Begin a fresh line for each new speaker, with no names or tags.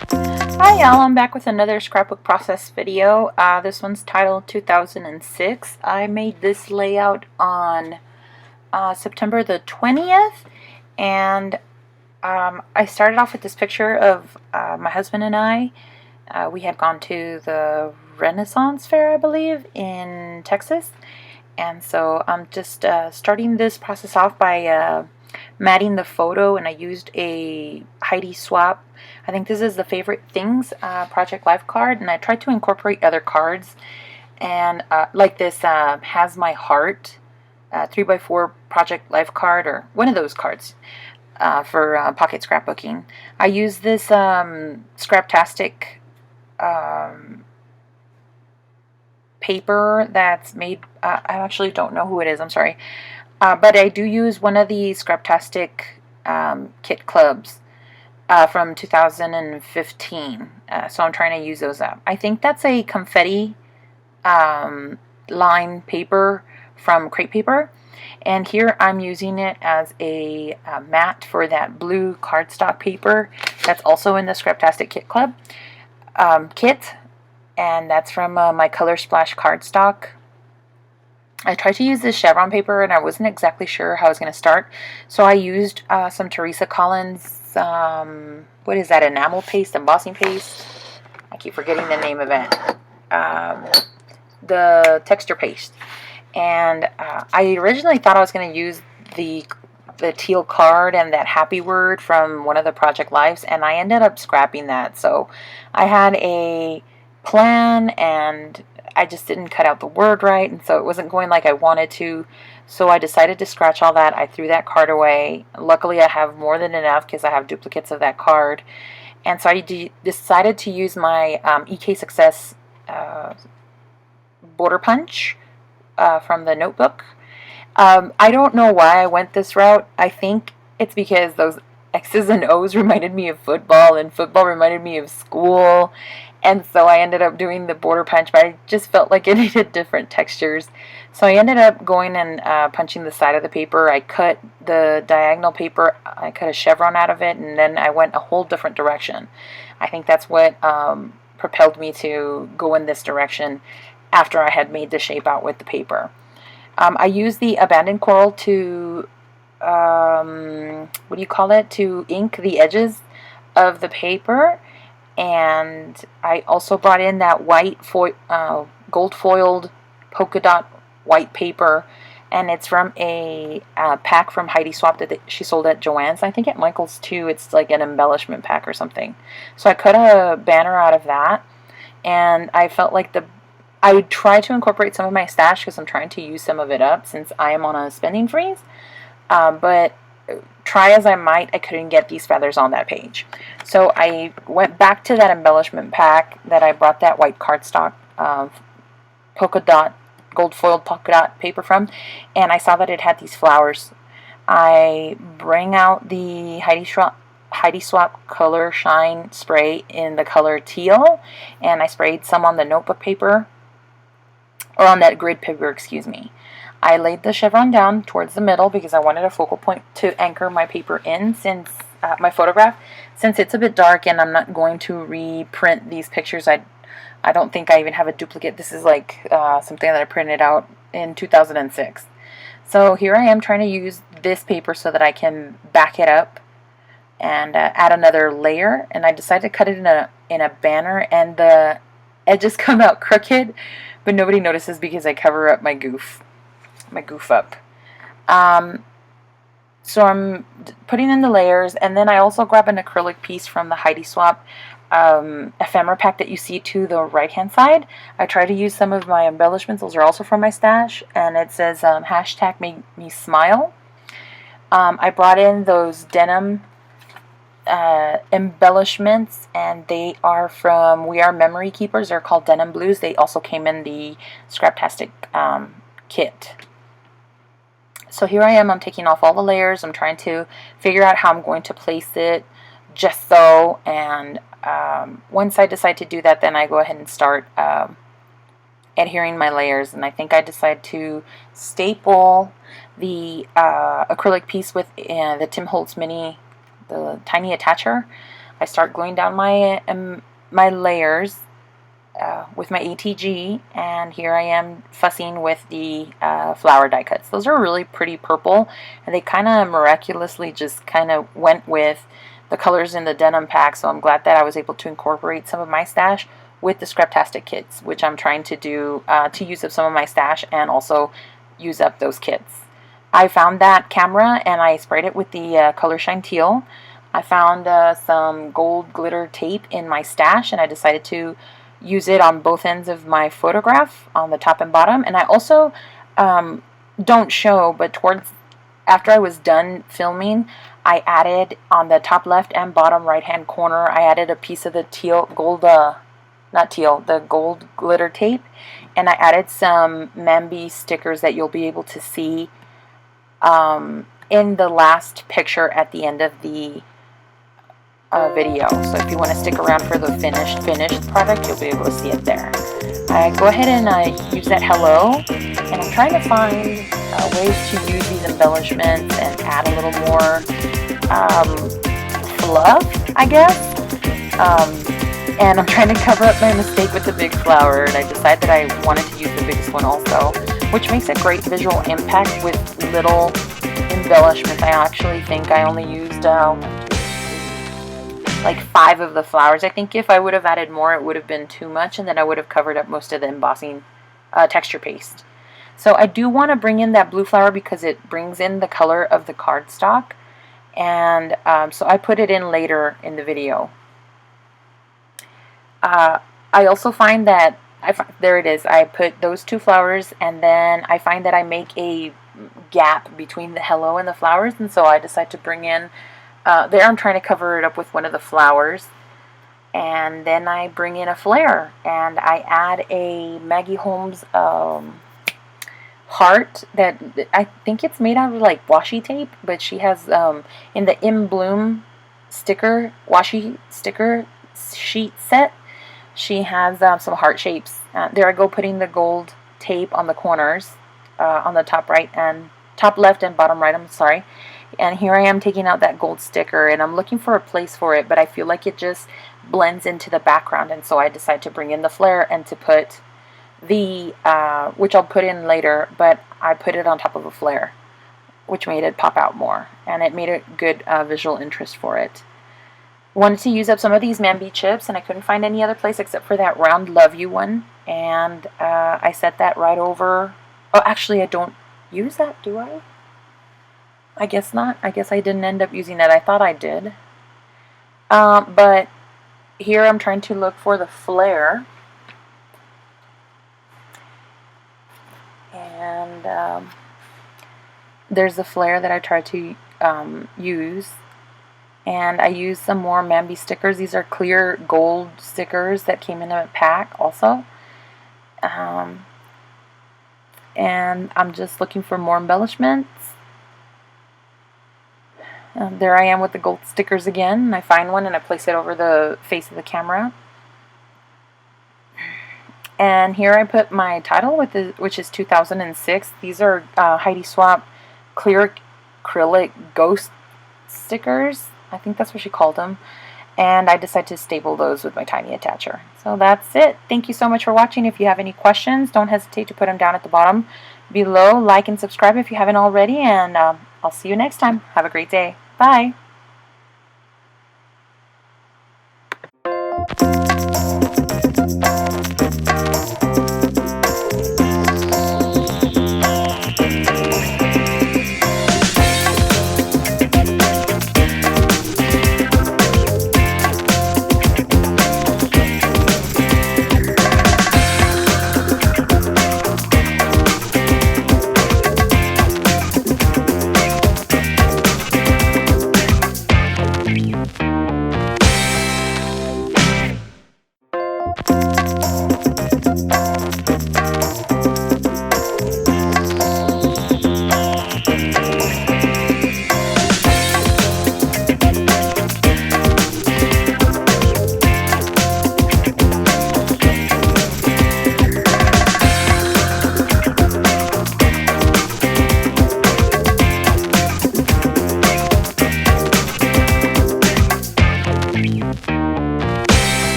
Hi y'all, I'm back with another scrapbook process video. This one's titled 2006. I made this layout on September the 20th, and I started off with this picture of my husband and I. We had gone to the Renaissance Fair, I believe, in Texas, and so I'm just starting this process off by matting the photo, and I used a Heidi Swap. I think this is the Favorite Things Project Life card, and I tried to incorporate other cards, and like this Has My Heart 3x4 Project Life card, or one of those cards for pocket scrapbooking. I use this Scraptastic paper that's made, I actually don't know who it is, I'm sorry. But I do use one of the Scraptastic kit clubs from 2015. So I'm trying to use those up. I think that's a confetti line paper from Crepe Paper. And here I'm using it as a mat for that blue cardstock paper that's also in the Scraptastic Kit Club kit. And that's from my Color Splash cardstock. I tried to use this chevron paper and I wasn't exactly sure how I was going to start, so I used some Teresa Collins, what is that, enamel paste, embossing paste? I keep forgetting the name of it. The texture paste. And I originally thought I was going to use the teal card and that happy word from one of the Project Lives, and I ended up scrapping that. So I had a plan and I just didn't cut out the word right, and so it wasn't going like I wanted to. So I decided to scratch all that. I threw that card away. Luckily, I have more than enough because I have duplicates of that card. And so I decided to use my EK Success border punch from the notebook. I don't know why I went this route. I think it's because those X's and O's reminded me of football, and football reminded me of school. And so I ended up doing the border punch, but I just felt like it needed different textures. So I ended up going and punching the side of the paper. I cut the diagonal paper, I cut a chevron out of it, and then I went a whole different direction. I think that's what propelled me to go in this direction after I had made the shape out with the paper. I used the abandoned coral to, what do you call it, to ink the edges of the paper. And I also brought in that white gold foiled polka dot white paper, and it's from a pack from Heidi Swap that she sold at Joann's. I think at Michael's too. It's like an embellishment pack or something. So I cut a banner out of that, and I felt like I tried to incorporate some of my stash because I'm trying to use some of it up since I am on a spending freeze. But try as I might, I couldn't get these feathers on that page. So I went back to that embellishment pack that I brought that white cardstock polka dot, gold foiled polka dot paper from, and I saw that it had these flowers. I bring out the Heidi Swap Color Shine spray in the color teal, and I sprayed some on the notebook paper, or on that grid paper, excuse me. I laid the chevron down towards the middle because I wanted a focal point to anchor my paper in, since my photograph, since it's a bit dark and I'm not going to reprint these pictures. I don't think I even have a duplicate. This is like something that I printed out in 2006. So here I am trying to use this paper so that I can back it up and add another layer, and I decided to cut it in a banner, and the edges come out crooked, but nobody notices because I cover up my goof up. So I'm putting in the layers, and then I also grab an acrylic piece from the Heidi Swap ephemera pack that you see to the right hand side. I try to use some of my embellishments. Those are also from my stash, and it says hashtag make me smile. I brought in those denim embellishments, and they are from We Are Memory Keepers. They're called Denim Blues. They also came in the Scraptastic kit. So here I am, I'm taking off all the layers. I'm trying to figure out how I'm going to place it just so, and once I decide to do that, then I go ahead and start adhering my layers. And I think I decide to staple the acrylic piece with the Tim Holtz Mini, the tiny attacher. I start gluing down my layers with my ATG, and here I am fussing with the flower die cuts. Those are really pretty purple, and they kind of miraculously just kind of went with the colors in the denim pack, so I'm glad that I was able to incorporate some of my stash with the Scraptastic kits, which I'm trying to do to use up some of my stash and also use up those kits. I found that camera and I sprayed it with the Color Shine Teal. I found some gold glitter tape in my stash, and I decided to use it on both ends of my photograph, on the top and bottom. And I also don't show, but after I was done filming, I added on the top left and bottom right hand corner, I added a piece of the the gold glitter tape, and I added some Mambi stickers that you'll be able to see in the last picture at the end of the video. So if you want to stick around for the finished product, you'll be able to see it there. I go ahead and use that hello, and I'm trying to find ways to use these embellishments and add a little more fluff, I guess. And I'm trying to cover up my mistake with the big flower, and I decided that I wanted to use the biggest one also, which makes a great visual impact with little embellishments. I actually think I only used like 5 of the flowers. I think if I would have added more, it would have been too much, and then I would have covered up most of the embossing texture paste. So I do want to bring in that blue flower because it brings in the color of the cardstock, and so I put it in later in the video. I also find that, there it is, I put those 2 flowers, and then I find that I make a gap between the hello and the flowers, and so I decide to bring in, there I'm trying to cover it up with one of the flowers, and then I bring in a flare, and I add a Maggie Holmes heart that I think it's made out of like washi tape, but she has in the In Bloom sticker washi sticker sheet set, she has some heart shapes. There I go, putting the gold tape on the corners, on the top right and top left and bottom right, I'm sorry. And here I am taking out that gold sticker, and I'm looking for a place for it, but I feel like it just blends into the background, and so I decide to bring in the flare and to put the, which I'll put in later, but I put it on top of a flare, which made it pop out more, and it made a good visual interest for it. Wanted to use up some of these Mambi chips, and I couldn't find any other place except for that round Love You one, and I set that right over. Oh, actually I don't use that, do I? I guess not. I guess I didn't end up using that. I thought I did. But here I'm trying to look for the flare. And there's the flare that I tried to use. And I used some more Mambi stickers. These are clear gold stickers that came in a pack also. And I'm just looking for more embellishments. There I am with the gold stickers again, and I find one and I place it over the face of the camera. And here I put my title, which is 2006. These are Heidi Swapp clear acrylic ghost stickers. I think that's what she called them. And I decided to staple those with my tiny attacher. So that's it. Thank you so much for watching. If you have any questions, don't hesitate to put them down at the bottom below. Like and subscribe if you haven't already, and I'll see you next time. Have a great day. Bye.